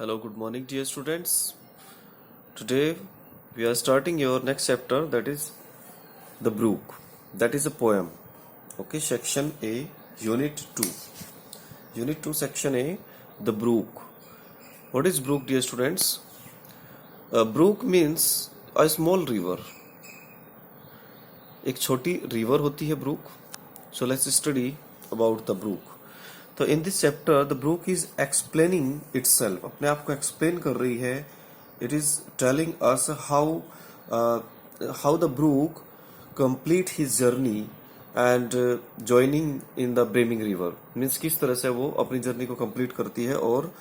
Hello, good morning, dear students. Today we are starting your next chapter, that is The Brook. That is a poem. Okay, section A, unit 2. Unit 2, section A, The Brook. What is brook, dear students? A brook means a small river. एक छोटी river होती है brook. So let's study about the brook. तो in this chapter the brook is explaining itself, अपने आप को explain कर रही है. It is telling us how the brook complete his journey and joining in the brimming river. Means किस तरह से वो अपनी जर्नी को कंप्लीट करती है और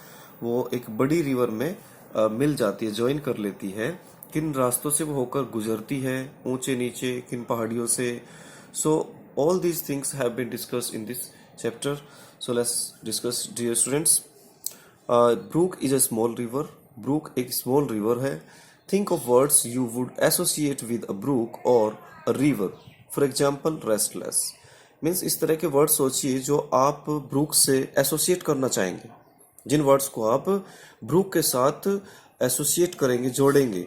वो एक बड़ी रिवर में मिल जाती है, ज्वाइन कर लेती है. किन रास्तों से वो होकर गुजरती है, ऊंचे नीचे, किन पहाड़ियों से. सो all these things have been discussed in this chapter. So let's discuss, dear students. Brook is a small river. Brook एक small river है. Think of words you would associate with a brook or a river. For example, restless. Means इस तरह के word सोचिए जो आप Brooke से associate करना चाहेंगे, जिन वर्ड्स को आप ब्रूक के साथ एसोसिएट करेंगे, जोड़ेंगे.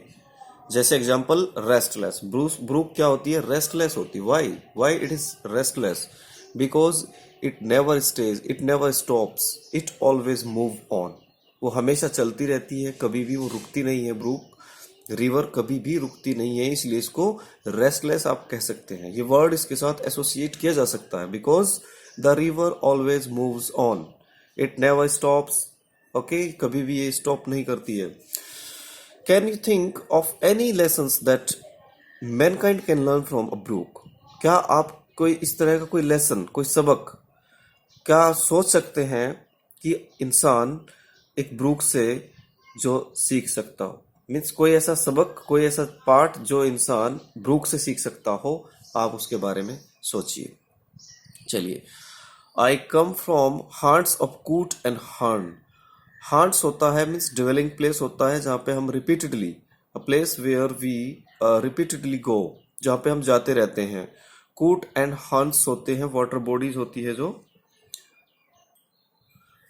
जैसे एग्जाम्पल रेस्टलेस. ब्रूक क्या होती है? रेस्टलेस होती है. Why it is restless? Because it never stage, it never stops, it always move on. वो हमेशा चलती रहती है, कभी भी वो रुकती नहीं है. ब्रूक रिवर कभी भी रुकती नहीं है, इसलिए इसको रेस्टलेस आप कह सकते हैं. ये वर्ड इसके साथ एसोसिएट किया जा सकता है. Because the river always moves on, it never stops. Okay, कभी भी ये स्टॉप नहीं करती है. Can you think of any lessons that mankind can learn from a brook? क्या आप कोई इस तरह का कोई लेसन, कोई सबक क्या सोच सकते हैं कि इंसान एक ब्रूक से जो सीख सकता हो? मीन्स कोई ऐसा सबक, कोई ऐसा पार्ट जो इंसान ब्रूक से सीख सकता हो, आप उसके बारे में सोचिए. चलिए. आई कम फ्रॉम हार्ट्स ऑफ कूट एंड हर्न. हांट्स होता है मीन्स डिवेलिंग प्लेस होता है जहाँ पे हम repeatedly, a place where we repeatedly go, जहाँ पे हम जाते रहते हैं. कूट एंड हंट्स होते हैं वाटर बॉडीज होती है जो,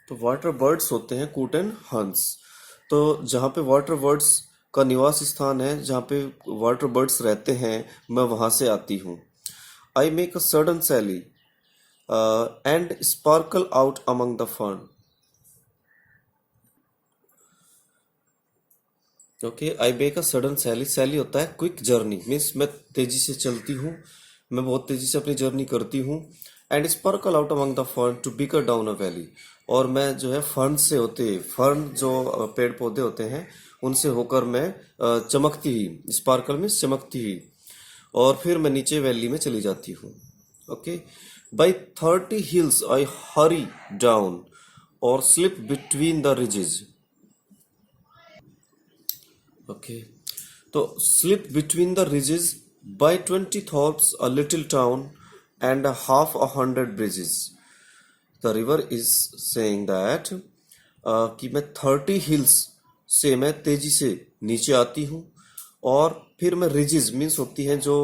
तो वाटर बर्ड्स होते हैं कूट एंड हंट्स. तो जहाँ पे वाटर बर्ड्स का निवास स्थान है, जहाँ पे वाटर बर्ड्स रहते हैं, मैं वहाँ से आती हूँ. I make a sudden sally and sparkle out among the fern. Okay, I make a sudden sally. Sally होता है क्विक जर्नी, मीन्स मैं तेजी से चलती हूँ, मैं बहुत तेजी से अपनी जर्नी करती हूँ. And sparkle out among the fern to bicker down a valley. और मैं जो है फर्न से होते, फर्न जो पेड़ पौधे होते हैं उनसे होकर मैं चमकती ही, स्पार्कल मीन्स चमकती ही, और फिर मैं नीचे वैली में चली जाती हूँ. Okay. By 30 hills I hurry down और slip between the ridges. Okay. तो slip between the ridges by 20 thorps a little town and half a hundred bridges. The river is saying that कि मैं 30 hills से मैं तेजी से नीचे आती हूँ, और फिर मैं रिजेस मीन्स होती हैं जो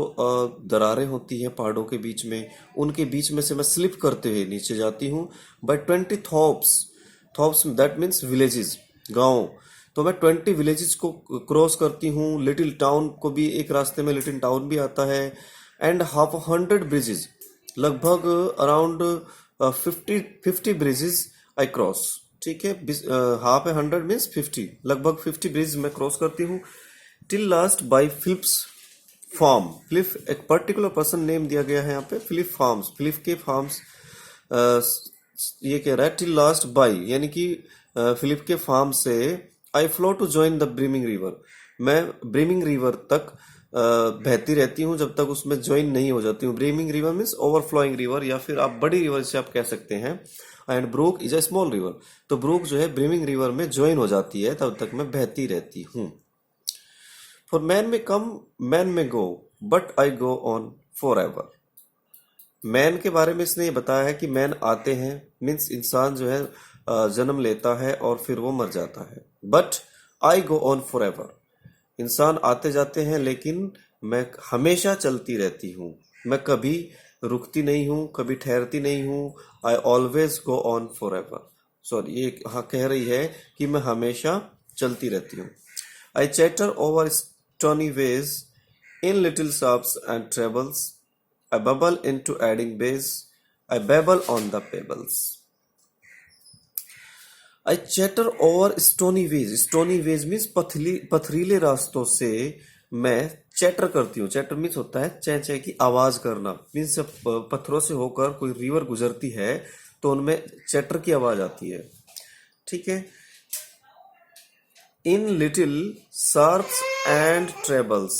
दरारें होती हैं पहाड़ों के बीच में, उनके बीच में से मैं स्लिप करते हुए नीचे जाती हूँ. By 20 thorps, thorps that means villages, गांव. तो मैं 20 विलेजेस को क्रॉस करती हूँ. लिटिल टाउन को भी एक रास्ते में लिटिल टाउन भी आता है. एंड हाफ 100 ब्रिजेस, लगभग अराउंड 50 ब्रिजेस आई क्रॉस. ठीक है, हाफ 100 मीन्स 50, लगभग 50 ब्रिज मैं क्रॉस करती हूँ. Till last by Philip's farm. Philip एक पर्टिकुलर पर्सन नेम दिया गया है यहाँ पे, फिलिप फार्म्स, फिलिप के फार्म्स. ये कह रहा है टिल लास्ट बाई, यानी कि फिलिप के फार्म से I flow to join the brimming river. मैं ब्रीमिंग रिवर तक बहती रहती हूँ जब तक उसमें ज्वाइन नहीं हो जाती हूँ. ब्रीमिंग रिवर मीन्स ओवरफ्लोइंग रिवर, या फिर आप बड़ी रिवर से आप कह सकते हैं. And brook is a small river. तो ब्रूक जो है ब्रीमिंग रिवर में ज्वाइन हो जाती है, तब तक मैं बहती रहती हूँ. फॉर मैन में कम, मैन में go, but I go on for ever. Men के बारे में इसने ये बताया है कि मैन आते हैं, मीन्स इंसान जो है जन्म लेता है और फिर वो मर जाता है. But I go on for ever. इंसान आते जाते हैं लेकिन मैं हमेशा चलती रहती हूँ, मैं कभी रुकती नहीं हूँ, कभी ठहरती नहीं हूँ. I always go on for ever. Sorry, ये हाँ कह रही है कि मैं हमेशा चलती रहती हूँ। I chatter over stony ways in little sharps and trebles, I bubble into eddying bays, I babble on the pebbles. I chatter over stony ways, stony ways means पथरीले रास्तों से मैं चैटर करती हूँ। चैटर मीन्स होता है चै चै की आवाज करना, मीन्स जब पत्थरों से होकर कोई रिवर गुजरती है तो उनमें चैटर की आवाज आती है। ठीक है। In little sharps and trebles,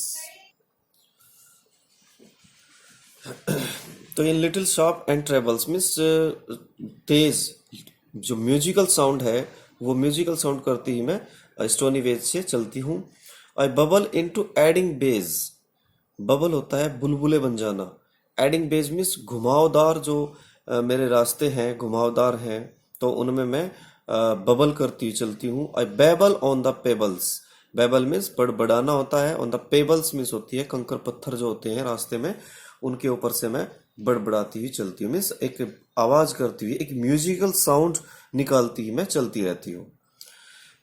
तो in little sharp and trebles means तेज जो म्यूजिकल साउंड है वो म्यूजिकल साउंड करती ही मैं स्टोनी वेज से चलती हूँ। I bubble into eddying bays, bubble होता है बुलबुले बन जाना, एडिंग बेज मीन्स घुमावदार जो मेरे रास्ते हैं घुमावदार हैं तो उनमें मैं बबल करती हुई चलती हूँ। I babble on the pebbles, babble means बड़बड़ाना होता है, ऑन द पेबल्स मीन्स होती है कंकर पत्थर जो होते हैं रास्ते में उनके ऊपर से मैं बड़बड़ाती हुई चलती हूँ, मीन्स एक आवाज करती हुई एक म्यूजिकल साउंड निकालती हुई मैं चलती रहती हूँ।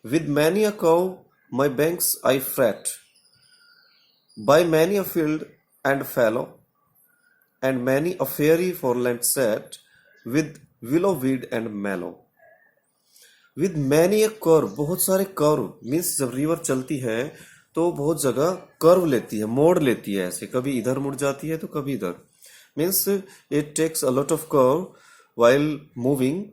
With many a curve my banks I fret, by many a field and fallow, and many a fairy foreland set, with willow weed and mallow. With many a curve, बहुत सारे curve means जब river चलती है तो बहुत जगह curve लेती है, मोड़ लेती है, ऐसे कभी इधर मुड़ जाती है तो कभी इधर, means it takes a lot of curve while moving.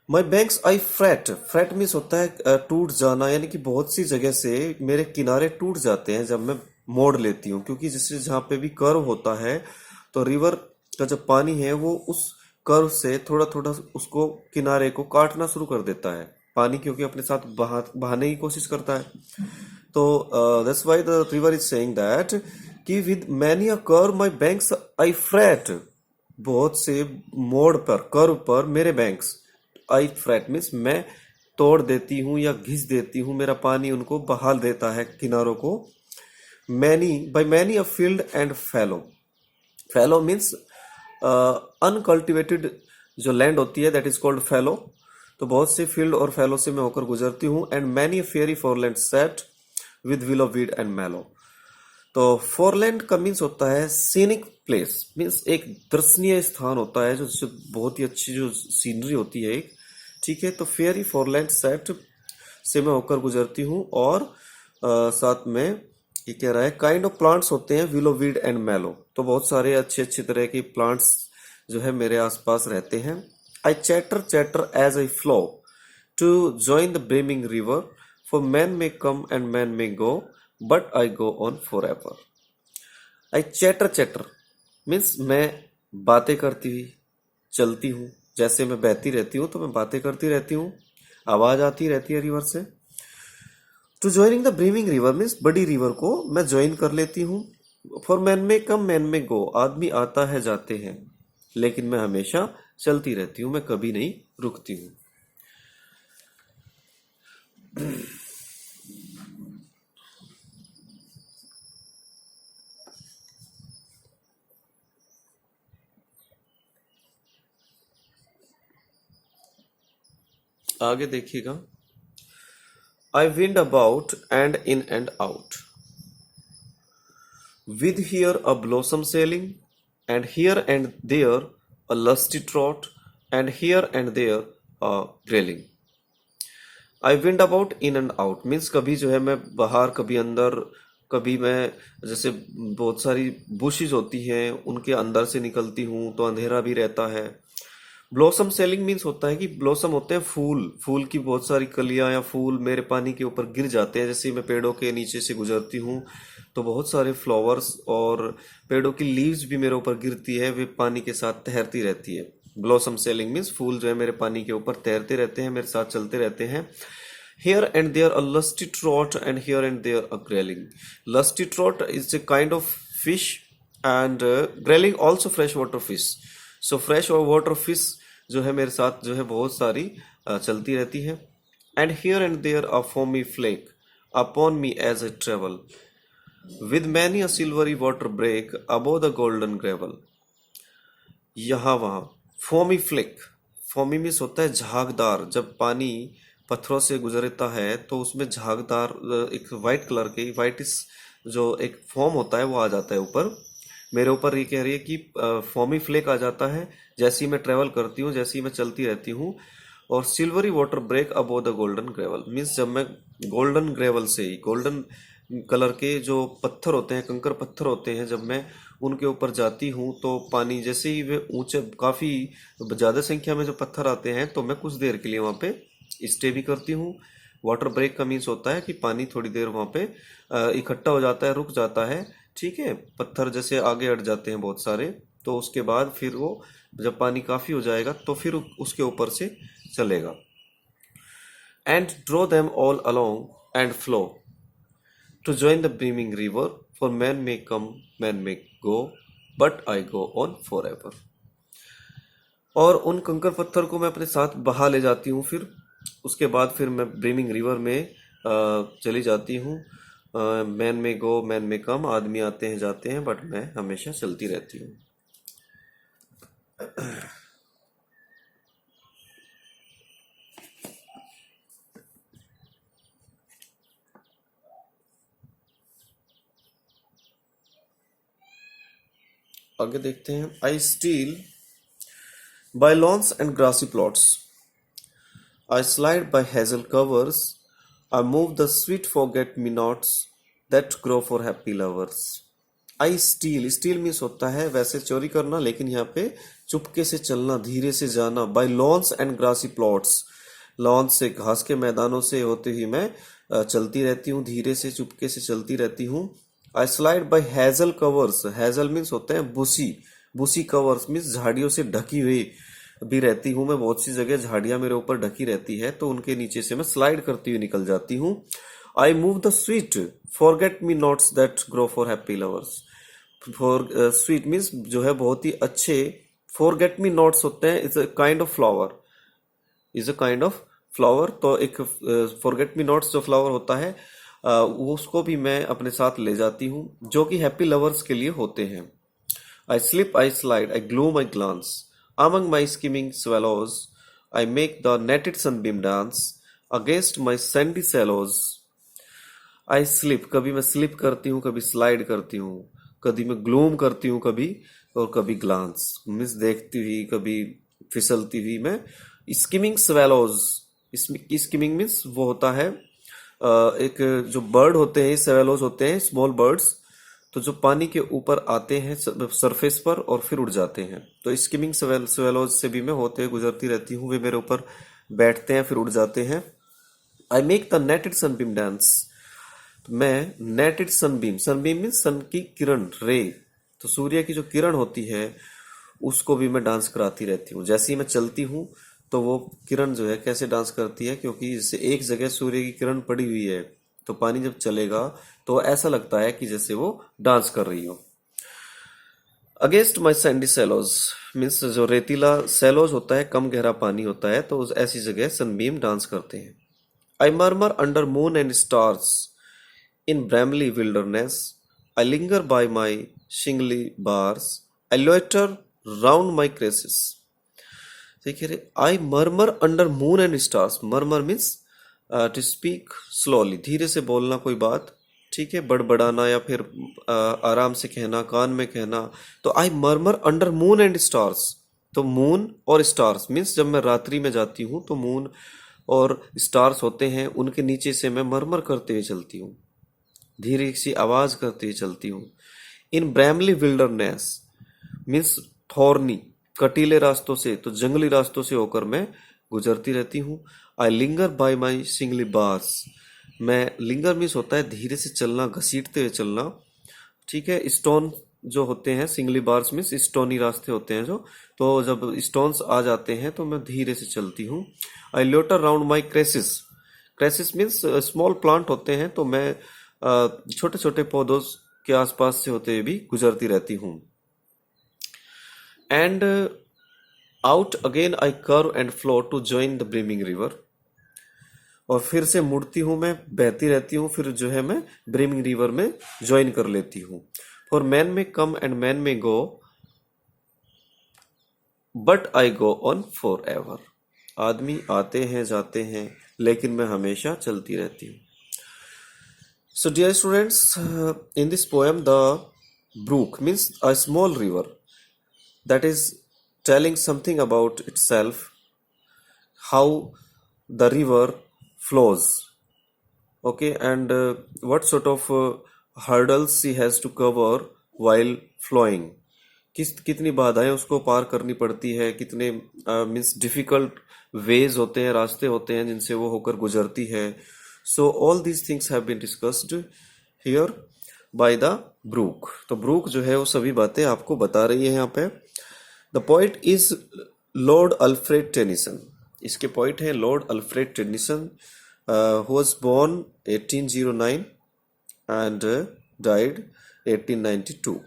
My banks I fret, fret means होता है टूट जाना, यानी कि बहुत सी जगह से मेरे किनारे टूट जाते हैं जब मैं मोड़ लेती हूँ, क्योंकि जैसे जहाँ पे भी कर्व होता है तो रिवर का जो पानी है वो उस कर्व से थोड़ा थोड़ा उसको किनारे को काटना शुरू कर देता है पानी, क्योंकि अपने साथ बहाने की कोशिश करता है। तो that's why the river is saying that कि with many a curve my banks I fret, बहुत से मोड़ पर कर्व पर मेरे बैंक्स, आई फ्रैट मीन्स मैं तोड़ देती हूँ या घिस देती हूँ, मेरा पानी उनको बहा देता है किनारों को। Many by many a field and fallow, fallow means uncultivated जो लैंड होती है दैट इज कॉल्ड फैलो, तो बहुत से फील्ड और फैलो से मैं होकर गुजरती हूँ। And many fairy foreland set with willow weed and mallow, तो फॉरलैंड का मीन्स होता है सीनिक प्लेस, मीन्स एक दर्शनीय स्थान होता है जो बहुत ही अच्छी जो सीनरी होती है एक। ठीक है, तो फेयरी फॉरलैंड सेट से मैं होकर गुजरती हूँ। और साथ में ये कह रहा है काइंड ऑफ प्लांट्स होते हैं विलो वीड एंड मैलो, तो बहुत सारे अच्छे अच्छे तरह के प्लांट्स जो है मेरे आसपास रहते हैं। I chatter chatter as I flow to join the brimming river, for men may come and men may go but I go on for ever. I chatter chatter means मैं बातें करती हुई चलती हूँ, जैसे मैं बहती रहती हूँ तो मैं बातें करती रहती हूँ, आवाज आती रहती है रिवर से। To joining the brimming river means बड़ी रिवर को मैं ज्वाइन कर लेती हूँ। फॉर मैन में कम मैन में गो, आदमी आता है जाते हैं, लेकिन मैं हमेशा चलती रहती हूँ, मैं कभी नहीं रुकती हूँ। आगे देखिएगा। I wind about and in and out, with here a blossom sailing, and here and there a lusty trot, and here and there a grayling। I wind about in and out means कभी जो है मैं बाहर कभी अंदर, कभी मैं जैसे बहुत सारी बुशेज होती हैं उनके अंदर से निकलती हूँ तो अंधेरा भी रहता है। ब्लॉसम सेलिंग मीन्स होता है कि ब्लॉसम होते हैं फूल, फूल की बहुत सारी कलियां या फूल मेरे पानी के ऊपर गिर जाते हैं, जैसे मैं पेड़ों के नीचे से गुजरती हूँ तो बहुत सारे फ्लावर्स और पेड़ों की लीव्स भी मेरे ऊपर गिरती है, वे पानी के साथ तैरती रहती है। ब्लॉसम सेलिंग मीन्स फूल जो है मेरे पानी के ऊपर तैरते रहते हैं, मेरे साथ चलते रहते हैं। Here and there a lusty trout, and here and there a grayling। Lusty trout is a kind of fish, and grayling also freshwater fish। So fresh water fish जो है मेरे साथ जो है बहुत सारी चलती रहती है। And here and there a foamy flake upon me as I travel, with many a silvery water break above the golden gravel। यहाँ वहाँ foamy flake, फॉमी मीन्स होता है झागदार। जब पानी पत्थरों से गुजरता है तो उसमें झागदार एक वाइट कलर की वाइटिश जो एक फॉर्म होता है वो आ जाता है ऊपर। मेरे ऊपर ये कह रही है कि फॉमी फ्लेक आ जाता है जैसे ही मैं ट्रेवल करती हूँ, जैसे ही मैं चलती रहती हूँ। और silvery water break above the golden gravel means जब मैं गोल्डन ग्रेवल से ही गोल्डन कलर के जो पत्थर होते हैं, कंकर पत्थर होते हैं, जब मैं उनके ऊपर जाती हूँ तो पानी जैसे ही वे ऊंचे काफ़ी ज़्यादा संख्या में जो पत्थर आते हैं तो मैं कुछ देर के लिए वहाँ पे स्टे भी करती हूँ। वाटर ब्रेक का मीन्स होता है कि पानी थोड़ी देर वहाँ पे इकट्ठा हो जाता है, रुक जाता है। ठीक है, पत्थर जैसे आगे अट जाते हैं बहुत सारे, तो उसके बाद फिर वो जब पानी काफ़ी हो जाएगा तो फिर उसके ऊपर से चलेगा। And draw them all along and flow to join the brimming river, for man may come, man may go, but I go on forever। और उन कंकर पत्थर को मैं अपने साथ बहा ले जाती हूँ। फिर उसके बाद फिर मैं ब्रीमिंग रिवर में चली जाती हूँ। मैन में गो मैन में कम, आदमी आते हैं जाते हैं, बट मैं हमेशा चलती रहती हूँ। आगे देखते हैं। I steal by lawns and grassy plots, I slide by hazel covers, I move the sweet forget-me-nots that grow for happy lovers। I steal, steal means होता है वैसे चोरी करना, लेकिन यहाँ पे चुपके से चलना, धीरे से जाना। by lawns and grassy plots, lawn से घास के मैदानों से होते हुए मैं चलती रहती हूँ, धीरे से चुपके से चलती रहती हूँ। I slide by hazel covers, hazel means होते हैं बुसी, बुसी कवर्स मीन्स झाड़ियों से ढकी हुई भी रहती हूँ मैं। बहुत सी जगह झाड़ियां मेरे ऊपर ढकी रहती है तो उनके नीचे से मैं स्लाइड करती हुई निकल जाती हूँ। I move the sweet forget me nots that grow for happy lovers. For sweet means जो है बहुत ही अच्छे, फॉरगेट मी नॉट्स होते हैं, is a kind of flower, is a kind of flower. तो एक फॉरगेट मी नॉट्स जो flower होता है उसको भी मैं अपने साथ ले जाती हूँ, जो कि हैप्पी लवर्स के लिए होते हैं। I slip I slide I gloom I glance, among my skimming swallows, I make the netted sunbeam dance against my sandy shallows। I slip, कभी मैं स्लिप करती हूँ, कभी स्लाइड करती हूँ, कभी मैं ग्लूम करती हूँ, कभी और कभी ग्लांस मीन्स देखती हुई, कभी फिसलती हुई मैं। स्किमिंग स्वेलोज, स्किमिंग मीन्स वो होता है एक जो बर्ड होते हैं, स्वेलोज होते हैं स्मॉल बर्ड्स, तो जो पानी के ऊपर आते हैं सरफेस पर और फिर उड़ जाते हैं। तो स्किमिंग स्वेलोज से भी मैं होते गुजरती रहती हूँ, वे मेरे ऊपर बैठते हैं फिर उड़ जाते हैं। I make the netted sunbeam dance, तो मैं netted sunbeam, sunbeam mean sun की किरण, रे, तो सूर्य की जो किरण होती है उसको भी मैं डांस कराती रहती हूँ। जैसे ही मैं चलती हूँ तो वो किरण जो है कैसे डांस करती है, क्योंकि इससे एक जगह सूर्य की किरण पड़ी हुई है तो पानी जब चलेगा तो ऐसा लगता है कि जैसे वो डांस कर रही हो। Against my Sandy cellos means जो रेतीला सैलोज होता है, कम गहरा पानी होता है, तो ऐसी जगह सनबीम डांस करते हैं। I murmur under moon and stars in brambly wilderness, I linger by my shingly bars, I loiter round my cresses. देखिए, I murmur under moon and stars, murmur means to speak slowly, धीरे से बोलना कोई बात, ठीक है, बड़बड़ाना या फिर आराम से कहना, कान में कहना। तो I murmur under moon and stars, तो मून और स्टार्स मीन्स जब मैं रात्रि में जाती हूँ तो मून और स्टार्स होते हैं, उनके नीचे से मैं मरमर करते हुए चलती हूँ, धीरे सी आवाज करते हुए चलती हूँ। इन ब्रैमली विल्डरनेस मीन्स थॉर्नी, कटीले रास्तों से, तो जंगली रास्तों से होकर मैं गुजरती रहती हूँ। I linger by my shingly bars, मैं लिंगर मीन्स होता है धीरे से चलना, घसीटते हुए चलना, ठीक है। स्टोन जो होते हैं, सिंगली बार्स मीन्स स्टोनी रास्ते होते हैं जो, तो जब स्टोन्स आ जाते हैं तो मैं धीरे से चलती हूँ। I loiter round my cresses, cresses means small plant होते हैं, तो मैं छोटे छोटे पौधों के आसपास से होते हुए भी गुजरती रहती हूँ। And out again I curve and flow to join the brimming river, और फिर से मुड़ती हूँ मैं, बहती रहती हूँ, फिर जो है मैं ब्रीमिंग रिवर में ज्वाइन कर लेती हूँ। फॉर मैन में कम एंड मैन में go, but I go on for ever. आदमी आते हैं जाते हैं, लेकिन मैं हमेशा चलती रहती हूँ। So, dear students, in this poem, the brook means a small river that is telling something about itself, how the river flows, okay, and what sort of hurdles she has to cover while flowing. कितनी बाधाएं उसको पार करनी पड़ती है, कितने means difficult veg होते हैं, रास्ते होते हैं जिनसे वो होकर गुजरती है. So all these things have been discussed here by the brook. तो ब्रूक जो है वो सभी बातें आपको बता रही है यहाँ पे. The poet is Lord Alfred Tennyson. इसके पोइट हैं Lord Alfred Tennyson, who was born 1809 and died 1892.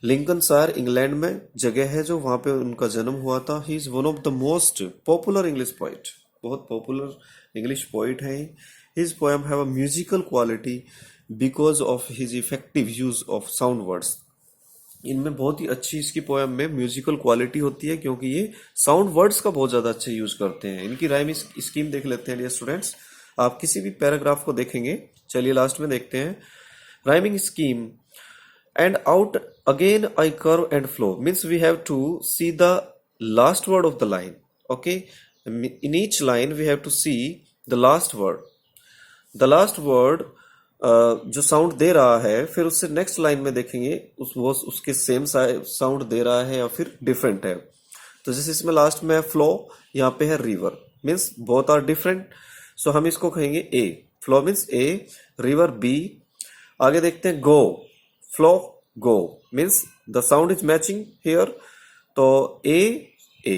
Lincolnshire England में जगह है जो वहां पे उनका जन्म हुआ था. He is one of the most popular English poet. बहुत पॉपुलर इंग्लिश पोइट है. His poem have a musical quality because of his effective use of sound words. इनमें बहुत ही अच्छी इसकी पोएम में म्यूजिकल क्वालिटी होती है क्योंकि ये साउंड वर्ड्स का बहुत ज्यादा अच्छे यूज करते हैं. इनकी राइम स्कीम देख लेते हैं डियर स्टूडेंट्स. आप किसी भी पैराग्राफ को देखेंगे, चलिए लास्ट में देखते हैं. Rhyming scheme. And out again I curve and flow means we have to see the last word of the line. Okay, in each line we have to see the last word. The last word जो sound दे रहा है, फिर उससे next line में देखेंगे वो उसके same sound दे रहा है या फिर डिफरेंट है. तो जैसे इसमें लास्ट में है फ्लो, यहाँ पे है river, means both are different. So हम इसको कहेंगे A. Flow means A, river B. आगे देखते हैं go. Flow go means the sound is matching here, तो ए ए.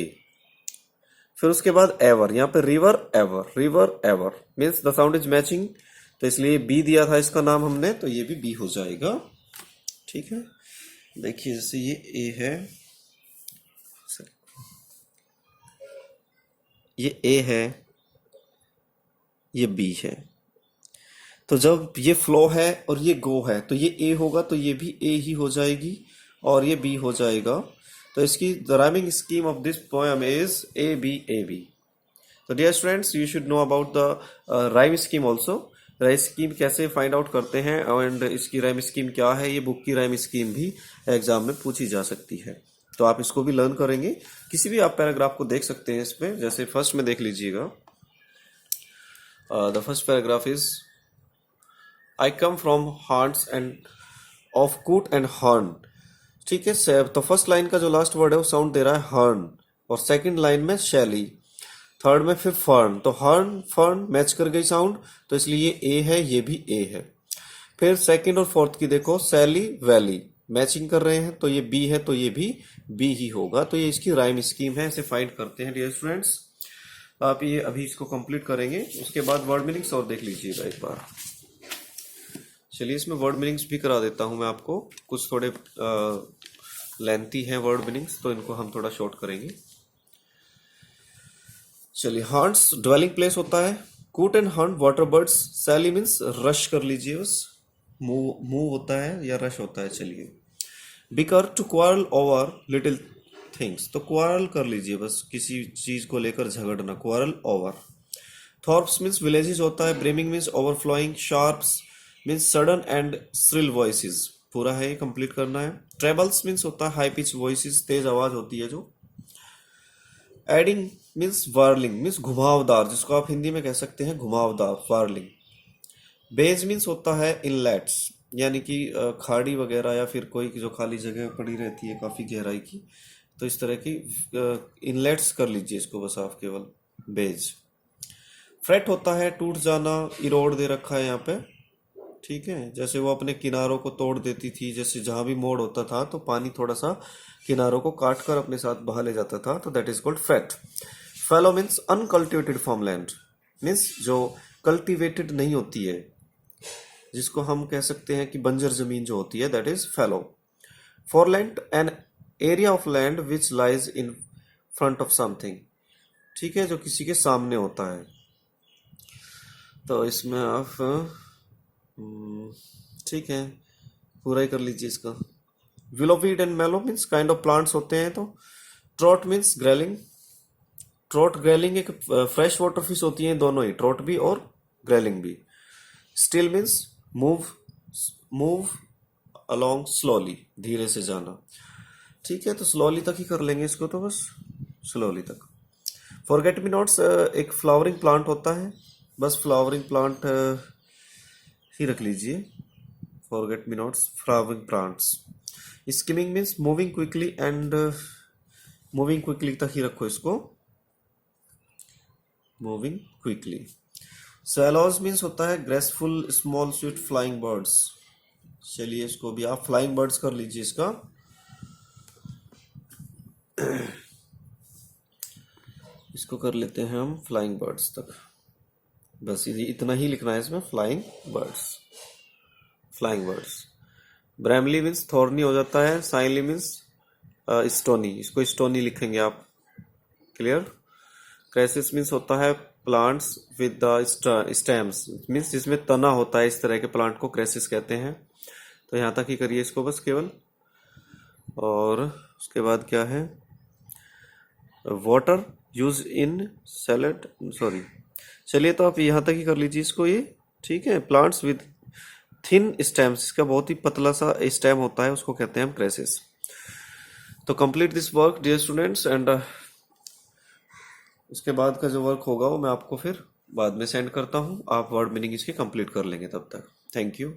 फिर उसके बाद एवर, यहाँ पे river ever, river ever means the sound is matching, तो इसलिए बी दिया था इसका नाम हमने, तो ये भी बी हो जाएगा. ठीक है, देखिए जैसे ये ए है, ये ए है, ये बी है. तो जब ये फ्लो है और ये गो है तो ये ए होगा, तो ये भी ए ही हो जाएगी और ये बी हो जाएगा. तो इसकी the rhyming scheme of this poem is A B A B. तो dear students, you should know about the rhyme scheme also. Rhyme scheme कैसे फाइंड आउट करते हैं एंड इसकी राइम स्कीम क्या है, ये बुक की राइम स्कीम भी एग्जाम में पूछी जा सकती है. तो आप इसको भी लर्न करेंगे. किसी भी आप पैराग्राफ को देख सकते हैं इसमें. जैसे फर्स्ट में देख लीजिएगा, the first paragraph is I come from haunts and of coot and horn. ठीक है, तो फर्स्ट लाइन का जो लास्ट वर्ड है वो साउंड दे रहा है हर्न, और सेकंड लाइन में शैली, थर्ड में फिर फर्न. तो हर्न फर्न मैच कर गई साउंड, तो इसलिए ये ए है, ये भी ए है. फिर सेकंड और फोर्थ की देखो, सैली वैली मैचिंग कर रहे हैं, तो ये बी है, तो ये भी बी ही होगा. तो ये इसकी राइम स्कीम है, इसे फाइंड करते हैं डियर स्टूडेंट्स. आप ये अभी इसको कंप्लीट करेंगे, उसके बाद वर्ड मीनिंग्स और देख लीजिएगा एक बार. चलिए इसमें वर्ड मीनिंग्स भी करा देता हूं मैं आपको. कुछ थोड़े लेंथी हैं वर्ड मीनिंग्स, तो इनको हम थोड़ा शॉर्ट करेंगे. चलिए, हॉन्ट्स ड्वेलिंग प्लेस होता है. Coot and haunt water birds. Sally means rush कर लीजिए, बस मूव होता है या रश होता है. चलिए, bicker to quarrel over little things. तो क्वारल कर लीजिए, बस किसी चीज को लेकर झगड़ना, quarrel over. Thorps means villages होता है. Brimming means overflowing. Sharps means sudden and shrill voices. पूरा है, कंप्लीट करना है. ट्रेबल्स मीन्स होता है हाई पिच वॉइसेस, तेज आवाज होती है जो. एडिंग मीन्स वार्लिंग, मीन्स घुमावदार, जिसको आप हिंदी में कह सकते हैं घुमावदार, वार्लिंग. बेज मीन्स होता है इनलेट्स, यानी कि खाड़ी वगैरह या फिर कोई जो खाली जगह पड़ी रहती है काफी गहराई की, तो इस तरह की इनलेट्स कर लीजिए इसको बस आप केवल. बेज. फ्रेट होता है टूट जाना, इरोड दे रखा है यहाँ पे. ठीक है, जैसे वो अपने किनारों को तोड़ देती थी, जैसे जहां भी मोड़ होता था तो पानी थोड़ा सा किनारों को काट कर अपने साथ बहा ले जाता था, तो that is called fret. Fallow means uncultivated farmland, means जो कल्टिवेटेड नहीं होती है, जिसको हम कह सकते हैं कि बंजर जमीन जो होती है, that is fallow. Foreland an area of land which lies in front of something. ठीक है, जो किसी के सामने होता है. तो इसमें आप ठीक है पूरा ही कर लीजिए इसका. विलोवीड एंड मेलो मीन्स काइंड ऑफ प्लांट्स होते हैं, तो trout means grayling. Trout grayling एक फ्रेश वाटर फिश होती है, दोनों ही, ट्रॉट भी और ग्रेलिंग भी। Still means move, move along slowly, धीरे से जाना। ठीक है, तो स्लोली तक ही कर लेंगे इसको, तो बस स्लोली तक। फॉरगेट मी नॉट्स एक फ्लावरिंग प्लांट होता है, बस फ्लावरिंग प्लांट ही रख लीजिए। Forget me nots flowering plants. Skimming means moving quickly and moving quickly तक ही रखो इसको, मूविंग क्विकली। सैलॉज मीन्स होता है graceful small sweet flying birds. चलिए इसको भी आप फ्लाइंग बर्ड्स कर लीजिए इसका। इसको कर लेते हैं हम फ्लाइंग बर्ड्स तक, बस ये इतना ही लिखना है इसमें, flying birds, flying birds. Bramalea means thorny हो जाता है, साइनली मीन्स स्टोनी, इसको स्टोनी लिखेंगे आप, क्लियर। क्रेसिस मीन्स होता है plants with the stems, means जिसमें तना होता है, इस तरह के प्लांट को क्रेसिस कहते हैं। तो यहाँ तक ही करिए इसको बस केवल। और उसके बाद क्या है, water use in salad, sorry, चलिए तो आप यहाँ तक ही कर लीजिए इसको ये, ठीक है। प्लांट्स विद थिन स्टेम्स, इसका बहुत ही पतला सा स्टेम होता है, उसको कहते हैं हम क्रेसिस। तो complete this work dear students, and उसके बाद का जो वर्क होगा वो मैं आपको फिर बाद में सेंड करता हूँ, आप वर्ड मीनिंग इसकी कंप्लीट कर लेंगे तब तक। Thank you.